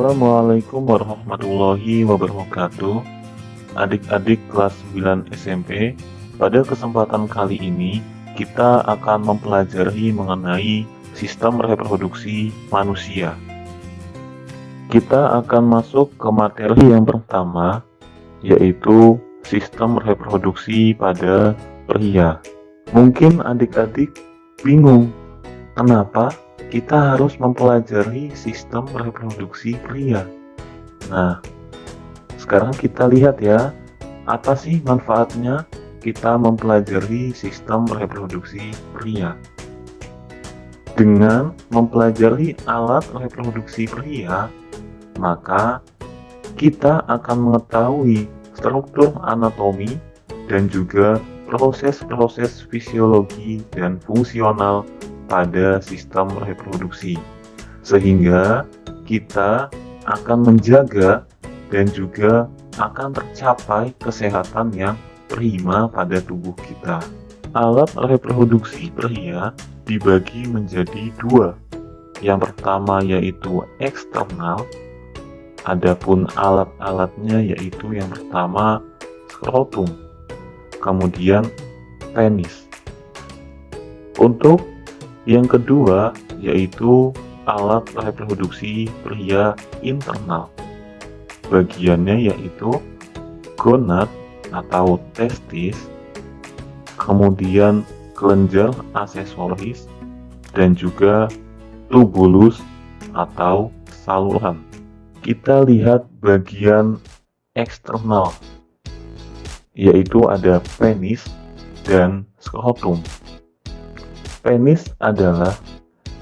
Assalamualaikum warahmatullahi wabarakatuh. Adik-adik kelas 9 SMP, pada kesempatan kali ini kita akan mempelajari mengenai sistem reproduksi manusia. Kita akan masuk ke materi yang pertama, yaitu sistem reproduksi pada pria. Mungkin adik-adik bingung, kenapa kita harus mempelajari sistem reproduksi pria. Nah, sekarang kita lihat ya, apa sih manfaatnya kita mempelajari sistem reproduksi pria. Dengan mempelajari alat reproduksi pria, maka kita akan mengetahui struktur anatomi dan juga proses-proses fisiologi dan fungsional pada sistem reproduksi, sehingga kita akan menjaga dan juga akan tercapai kesehatan yang prima pada tubuh kita. Alat reproduksi pria dibagi menjadi dua. Yang pertama yaitu eksternal, adapun alat-alatnya yaitu yang pertama skrotum, kemudian penis. Untuk yang kedua yaitu alat reproduksi pria internal. Bagiannya yaitu gonad atau testis, kemudian kelenjar aksesoris, dan juga tubulus atau saluran. Kita lihat bagian eksternal, yaitu ada penis dan skrotum. Penis adalah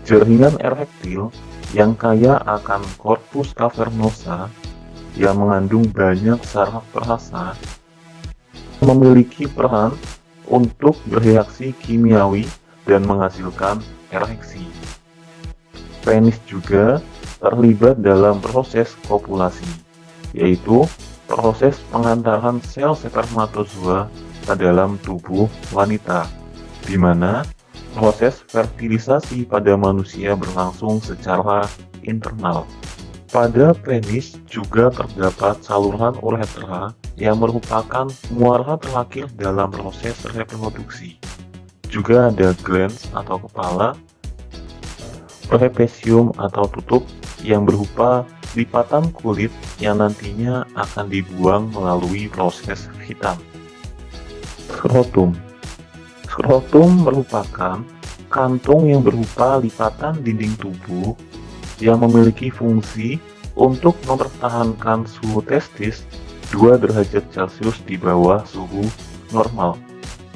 jaringan erektil yang kaya akan korpus cavernosa yang mengandung banyak saraf perasa, memiliki peran untuk bereaksi kimiawi dan menghasilkan ereksi. Penis juga terlibat dalam proses kopulasi, yaitu proses pengantaran sel spermatozoa ke dalam tubuh wanita, di mana proses fertilisasi pada manusia berlangsung secara internal. Pada penis juga terdapat saluran uretra yang merupakan muara terakhir dalam proses reproduksi. Juga ada glans atau kepala, prepesium atau tutup yang berupa lipatan kulit yang nantinya akan dibuang melalui proses hitam. Skrotum. Skrotum merupakan kantung yang berupa lipatan dinding tubuh yang memiliki fungsi untuk mempertahankan suhu testis 2 derajat Celcius di bawah suhu normal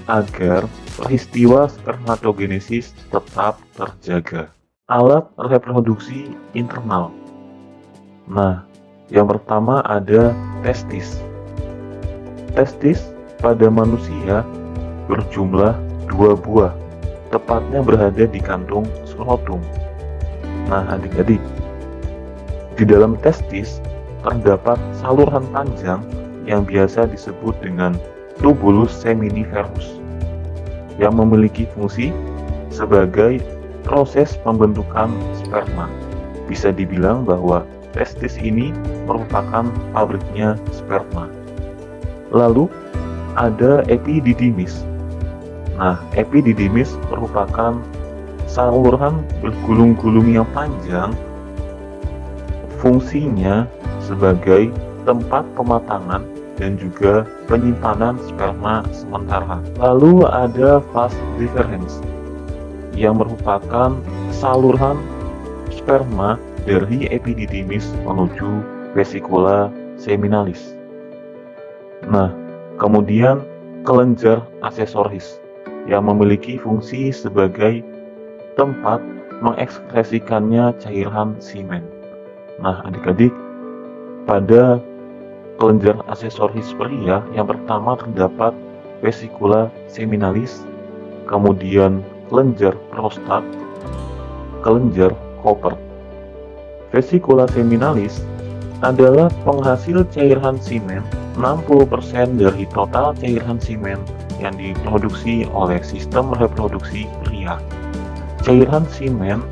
agar peristiwa spermatogenesis tetap terjaga. Alat reproduksi internal. Nah, yang pertama ada testis. Testis pada manusia berjumlah 2 buah, tepatnya berada di kantung skrotum. Nah, adik-adik, di dalam testis terdapat saluran panjang yang biasa disebut dengan tubulus seminiferus yang memiliki fungsi sebagai proses pembentukan sperma. Bisa dibilang bahwa testis ini merupakan pabriknya sperma. Lalu ada epididymis. Nah, epididymis merupakan saluran bergulung-gulung yang panjang, fungsinya sebagai tempat pematangan dan juga penyimpanan sperma sementara. Lalu ada vas deferens yang merupakan saluran sperma dari epididymis menuju vesicula seminalis. Nah, kemudian kelenjar aksesoris yang memiliki fungsi sebagai tempat mengekskresikannya cairan semen. Nah, adik-adik, pada kelenjar aksesoris pria yang pertama terdapat vesicula seminalis, kemudian kelenjar prostat, kelenjar Cooper. Vesicula seminalis adalah penghasil cairan semen. 60% dari total cairan semen yang diproduksi oleh sistem reproduksi pria. Cairan semen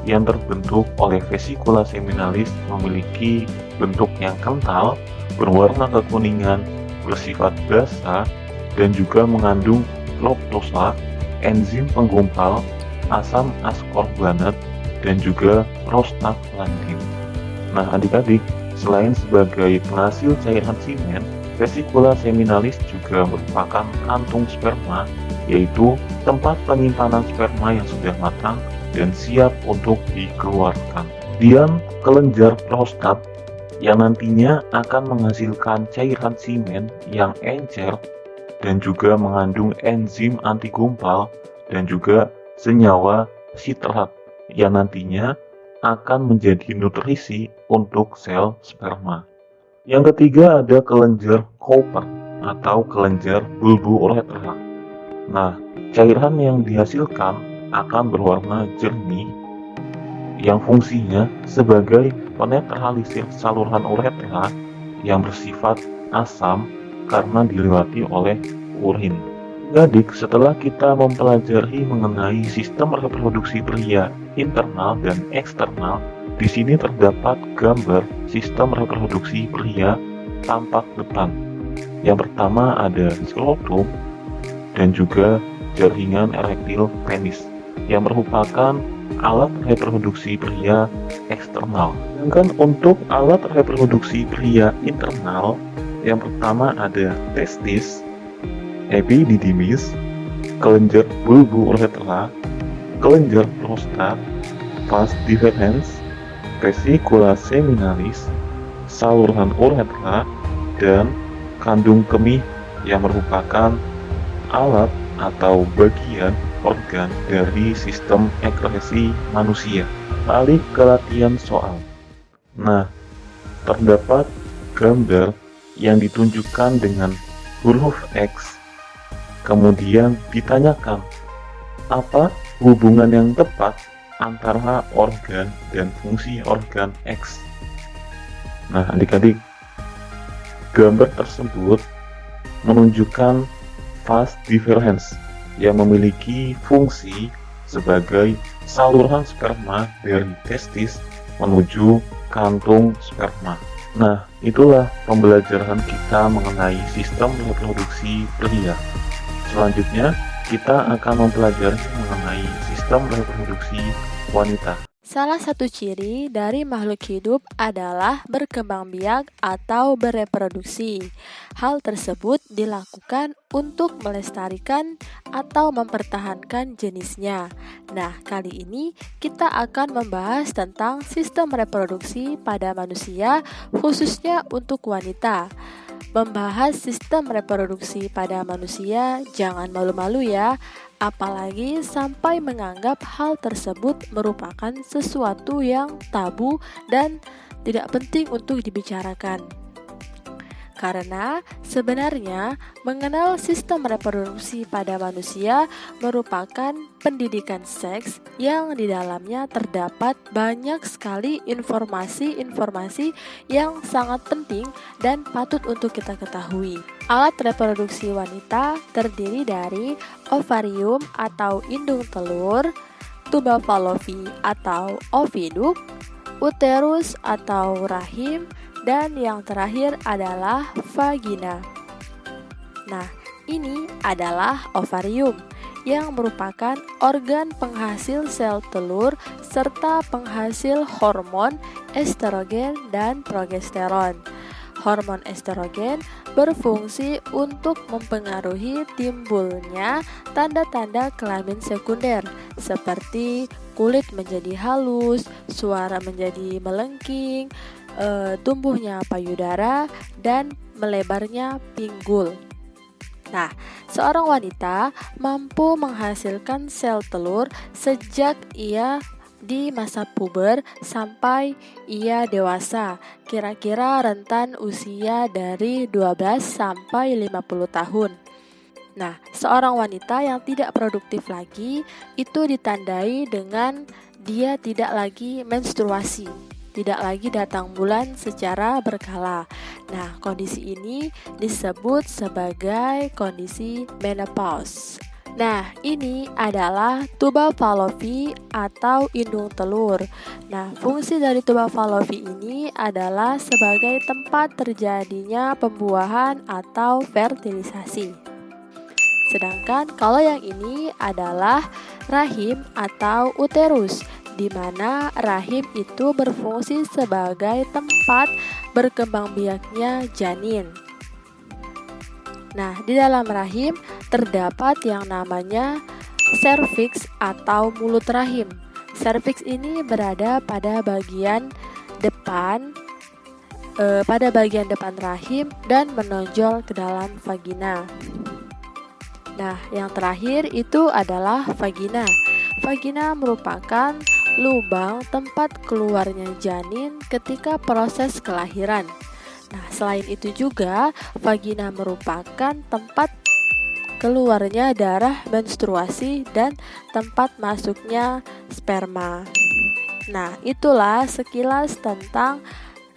yang terbentuk oleh vesikula seminalis memiliki bentuk yang kental, berwarna kekuningan, bersifat basah, dan juga mengandung fruktosa, enzim penggumpal, asam askorbanat, dan juga prostaglandin. Nah, adik-adik, selain sebagai penghasil cairan semen, vesikula seminalis juga merupakan kantung sperma, yaitu tempat penyimpanan sperma yang sudah matang dan siap untuk dikeluarkan. Kemudian kelenjar prostat yang nantinya akan menghasilkan cairan semen yang encer dan juga mengandung enzim anti gumpal dan juga senyawa sitrat yang nantinya akan menjadi nutrisi untuk sel sperma. Yang ketiga ada kelenjar Cooper atau kelenjar bulbu uretra. Nah, cairan yang dihasilkan akan berwarna jernih yang fungsinya sebagai penetralisir saluran uretra yang bersifat asam karena dilewati oleh urin. Adik, setelah kita mempelajari mengenai sistem reproduksi pria internal dan eksternal, di sini terdapat gambar sistem reproduksi pria tampak depan. Yang pertama ada skrotum dan juga jaringan erektil penis yang merupakan alat reproduksi pria eksternal. Sedangkan untuk alat reproduksi pria internal, yang pertama ada testis, epididymis, kelenjar bulbu uretra, kelenjar prostat, vas deferens, vesikula seminalis, saluran uretra, dan kandung kemih yang merupakan alat atau bagian organ dari sistem ekskresi manusia. Balik ke latihan soal. Nah, terdapat gambar yang ditunjukkan dengan huruf X. Kemudian ditanyakan, apa hubungan yang tepat antara organ dan fungsi organ X? Nah, adik-adik, gambar tersebut menunjukkan vas deferens yang memiliki fungsi sebagai saluran sperma dari testis menuju kantung sperma. Nah, itulah pembelajaran kita mengenai sistem reproduksi pria. Selanjutnya, kita akan mempelajari mengenai sistem reproduksi wanita. Salah satu ciri dari makhluk hidup adalah berkembang biak atau bereproduksi. Hal tersebut dilakukan untuk melestarikan atau mempertahankan jenisnya. Nah, kali ini kita akan membahas tentang sistem reproduksi pada manusia, khususnya untuk wanita. Membahas sistem reproduksi pada manusia, jangan malu-malu ya, apalagi sampai menganggap hal tersebut merupakan sesuatu yang tabu dan tidak penting untuk dibicarakan. Karena sebenarnya mengenal sistem reproduksi pada manusia merupakan pendidikan seks yang di dalamnya terdapat banyak sekali informasi-informasi yang sangat penting dan patut untuk kita ketahui. Alat reproduksi wanita terdiri dari ovarium atau indung telur, tuba fallopi atau oviduk, uterus atau rahim, dan yang terakhir adalah vagina. Nah, ini adalah ovarium yang merupakan organ penghasil sel telur serta penghasil hormon estrogen dan progesteron. Hormon estrogen berfungsi untuk mempengaruhi timbulnya tanda-tanda kelamin sekunder seperti kulit menjadi halus, suara menjadi melengking, tumbuhnya payudara, dan melebarnya pinggul. Nah, seorang wanita mampu menghasilkan sel telur sejak ia di masa puber sampai ia dewasa, kira-kira rentan usia dari 12 sampai 50 tahun. Nah, seorang wanita yang tidak produktif lagi itu ditandai dengan dia tidak lagi menstruasi, tidak lagi datang bulan secara berkala. Nah, kondisi ini disebut sebagai kondisi menopause. Nah, ini adalah tuba falopi atau indung telur. Nah, fungsi dari tuba falopi ini adalah sebagai tempat terjadinya pembuahan atau fertilisasi. Sedangkan kalau yang ini adalah rahim atau uterus, di mana rahim itu berfungsi sebagai tempat berkembang biaknya janin. Nah, di dalam rahim terdapat yang namanya serviks atau mulut rahim. Serviks ini berada pada bagian depan rahim dan menonjol ke dalam vagina. Nah, yang terakhir itu adalah vagina. Vagina merupakan lubang tempat keluarnya janin ketika proses kelahiran. Nah, selain itu juga, vagina merupakan tempat keluarnya darah menstruasi dan tempat masuknya sperma. Nah, itulah sekilas tentang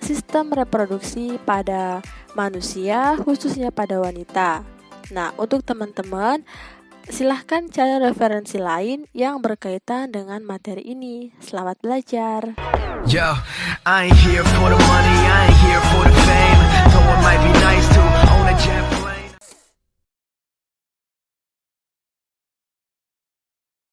sistem reproduksi pada manusia, khususnya pada wanita. Nah, untuk teman-teman, silahkan cari referensi lain yang berkaitan dengan materi ini. Selamat belajar. Yo, I ain't here for the money, I ain't here for the fame. Though it might be nice to